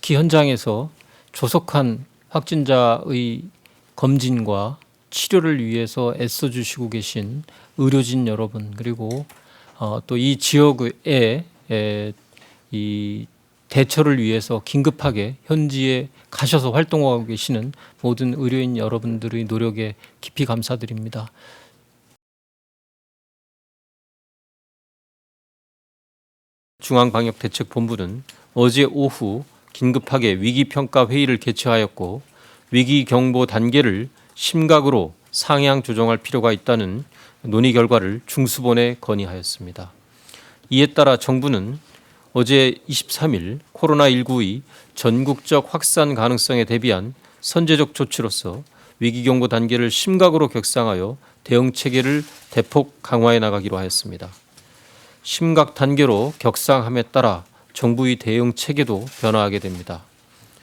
특히 현장에서 조속한 확진자의 검진과 치료를 위해서 애써주시고 계신 의료진 여러분, 그리고 또 이 지역에 이 대처를 위해서 긴급하게 현지에 가셔서 활동하고 계시는 모든 의료인 여러분들의 노력에 깊이 감사드립니다. 중앙방역대책본부는 어제 오후 긴급하게 위기평가 회의를 개최하였고, 위기경보 단계를 심각으로 상향 조정할 필요가 있다는 논의 결과를 중수본에 건의하였습니다. 이에 따라 정부는 어제 23일 코로나19의 전국적 확산 가능성에 대비한 선제적 조치로서 위기경보 단계를 심각으로 격상하여 대응 체계를 대폭 강화해 나가기로 하였습니다. 심각 단계로 격상함에 따라 정부의 대응 체계도 변화하게 됩니다.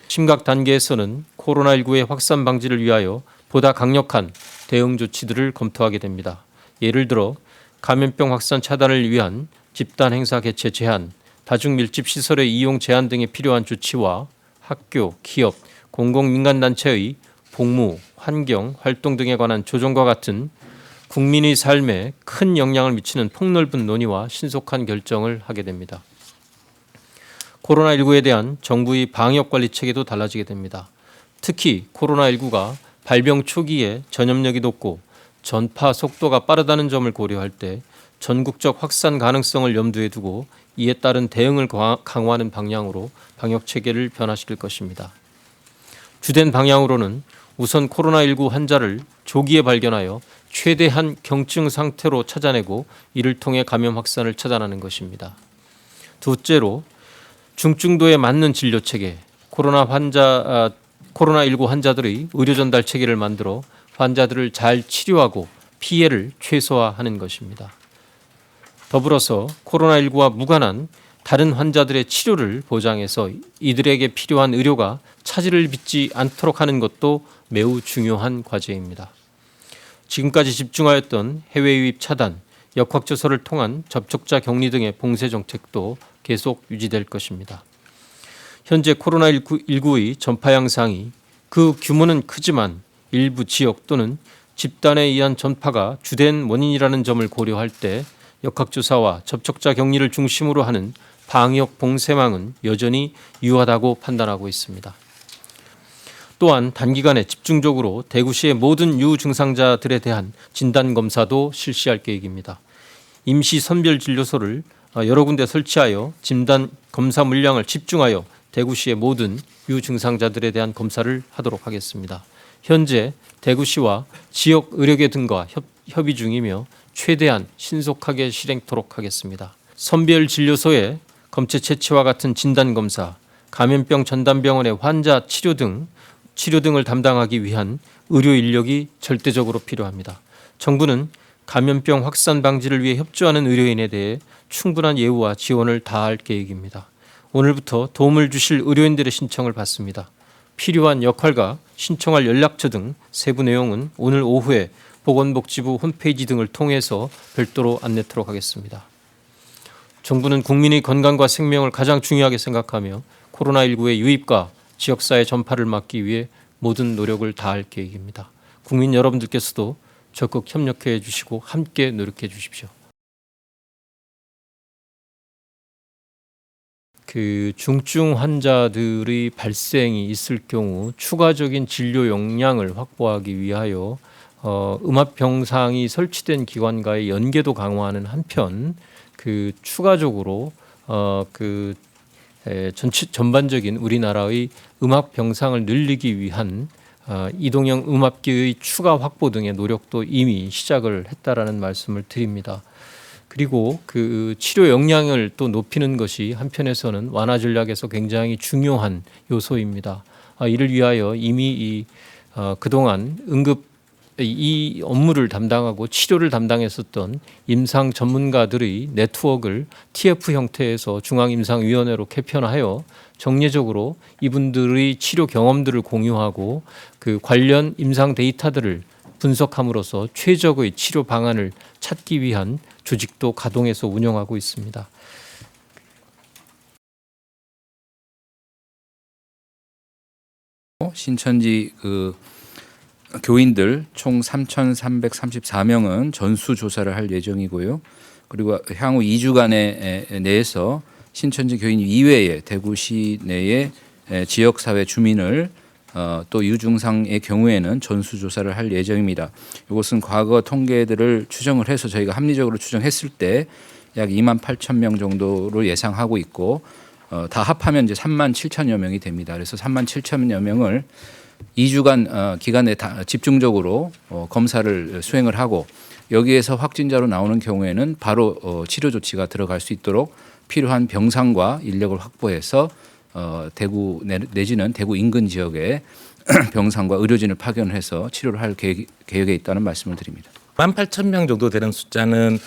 심각 단계에서는 코로나19의 확산 방지를 위하여 보다 강력한 대응 조치들을 검토하게 됩니다. 예를 들어 감염병 확산 차단을 위한 집단 행사 개최 제한, 다중밀집 시설의 이용 제한 등에 필요한 조치와 학교, 기업, 공공민간단체의 복무, 환경, 활동 등에 관한 조정과 같은 국민의 삶에 큰 영향을 미치는 폭넓은 논의와 신속한 결정을 하게 됩니다. 코로나19에 대한 정부의 방역관리 체계도 달라지게 됩니다. 특히 코로나19가 발병 초기에 전염력이 높고 전파 속도가 빠르다는 점을 고려할 때 전국적 확산 가능성을 염두에 두고 이에 따른 대응을 강화하는 방향으로 방역 체계를 변화시킬 것입니다. 주된 방향으로는 우선 코로나19 환자를 조기에 발견하여 최대한 경증 상태로 찾아내고 이를 통해 감염 확산을 차단하는 것입니다. 둘째로 중증도에 맞는 진료 체계, 코로나19 환자들의 의료 전달 체계를 만들어 환자들을 잘 치료하고 피해를 최소화하는 것입니다. 더불어서 코로나19와 무관한 다른 환자들의 치료를 보장해서 이들에게 필요한 의료가 차질을 빚지 않도록 하는 것도 매우 중요한 과제입니다. 지금까지 집중하였던 해외 유입 차단, 역학조사를 통한 접촉자 격리 등의 봉쇄 정책도 계속 유지될 것입니다. 현재 코로나19의 전파 양상이 그 규모는 크지만 일부 지역 또는 집단에 의한 전파가 주된 원인이라는 점을 고려할 때 역학조사와 접촉자 격리를 중심으로 하는 방역 봉쇄망은 여전히 유효하다고 판단하고 있습니다. 또한 단기간에 집중적으로 대구시의 모든 유증상자들에 대한 진단검사도 실시할 계획입니다. 임시 선별진료소를 여러 군데 설치하여 진단검사 물량을 집중하여 대구시의 모든 유증상자들에 대한 검사를 하도록 하겠습니다. 현재 대구시와 지역 의료계 등과 협의 중이며 최대한 신속하게 실행토록 하겠습니다. 선별진료소의 검체 채취와 같은 진단검사, 감염병 전담병원의 환자 치료 등을 담당하기 위한 의료 인력이 절대적으로 필요합니다. 정부는 감염병 확산 방지를 위해 협조하는 의료인에 대해 충분한 예우와 지원을 다할 계획입니다. 오늘부터 도움을 주실 의료인들의 신청을 받습니다. 필요한 역할과 신청할 연락처 등 세부 내용은 오늘 오후에 보건복지부 홈페이지 등을 통해서 별도로 안내토록 하겠습니다. 정부는 국민의 건강과 생명을 가장 중요하게 생각하며 코로나19의 유입과 지역사회 전파를 막기 위해 모든 노력을 다할 계획입니다. 국민 여러분들께서도 적극 협력해 주시고 함께 노력해 주십시오. 중증 환자들의 발생이 있을 경우 추가적인 진료 역량을 확보하기 위하여 음압병상이 설치된 기관과의 연계도 강화하는 한편 추가적으로 전반적인 우리나라의 음압병상을 늘리기 위한 이동형 음압기의 추가 확보 등의 노력도 이미 시작을 했다라는 말씀을 드립니다. 그리고 치료 역량을 또 높이는 것이 한편에서는 완화 전략에서 굉장히 중요한 요소입니다. 이를 위하여 이미 그동안 이 업무를 담당하고 치료를 담당했었던 임상 전문가들의 네트워크를 TF 형태에서 중앙임상위원회로 개편하여 정례적으로 이분들의 치료 경험들을 공유하고 관련 임상 데이터들을 분석함으로써 최적의 치료 방안을 찾기 위한 조직도 가동해서 운영하고 있습니다. 신천지 교인들 총 3,334명은 전수 조사를 할 예정이고요. 그리고 향후 2주간에 내에서 신천지 교인 이외에 대구시 내의 지역사회 주민을 또 유증상의 경우에는 전수조사를 할 예정입니다. 이것은 과거 통계들을 추정을 해서 저희가 합리적으로 추정했을 때 약 2만 8천 명 정도로 예상하고 있고 다 합하면 이제 3만 7천여 명이 됩니다. 그래서 3만 7천여 명을 2주간 기간에 집중적으로 검사를 수행을 하고 여기에서 확진자로 나오는 경우에는 바로 치료 조치가 들어갈 수 있도록 필요한 병상과 인력을 확보해서 대구 내지는 대구 인근 지역에 병상과 의료진을 파견해서 치료를 할 계획에 있다는 말씀을 드립니다. 18,000명 정도 되는 숫자는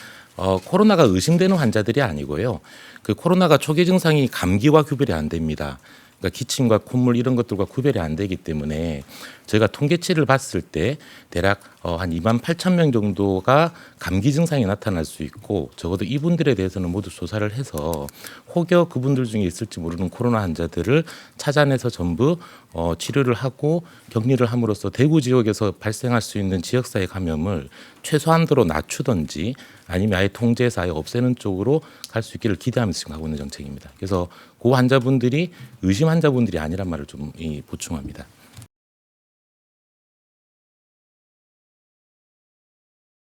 코로나가 의심되는 환자들이 아니고요. 그 코로나가 초기 증상이 감기와 구별이 안 됩니다. 그러니까 기침과 콧물 이런 것들과 구별이 안 되기 때문에 저희가 통계치를 봤을 때 대략 한 2만 8천 명 정도가 감기 증상이 나타날 수 있고 적어도 이분들에 대해서는 모두 조사를 해서 혹여 그분들 중에 있을지 모르는 코로나 환자들을 찾아내서 전부 치료를 하고 격리를 함으로써 대구 지역에서 발생할 수 있는 지역사회 감염을 최소한도로 낮추든지 아니면 아예 통제해서 아예 없애는 쪽으로 갈 수 있기를 기대하면서 지금 하고 있는 정책입니다. 그래서 그 환자분들이 의심 환자분들이 아니란 말을 좀 보충합니다.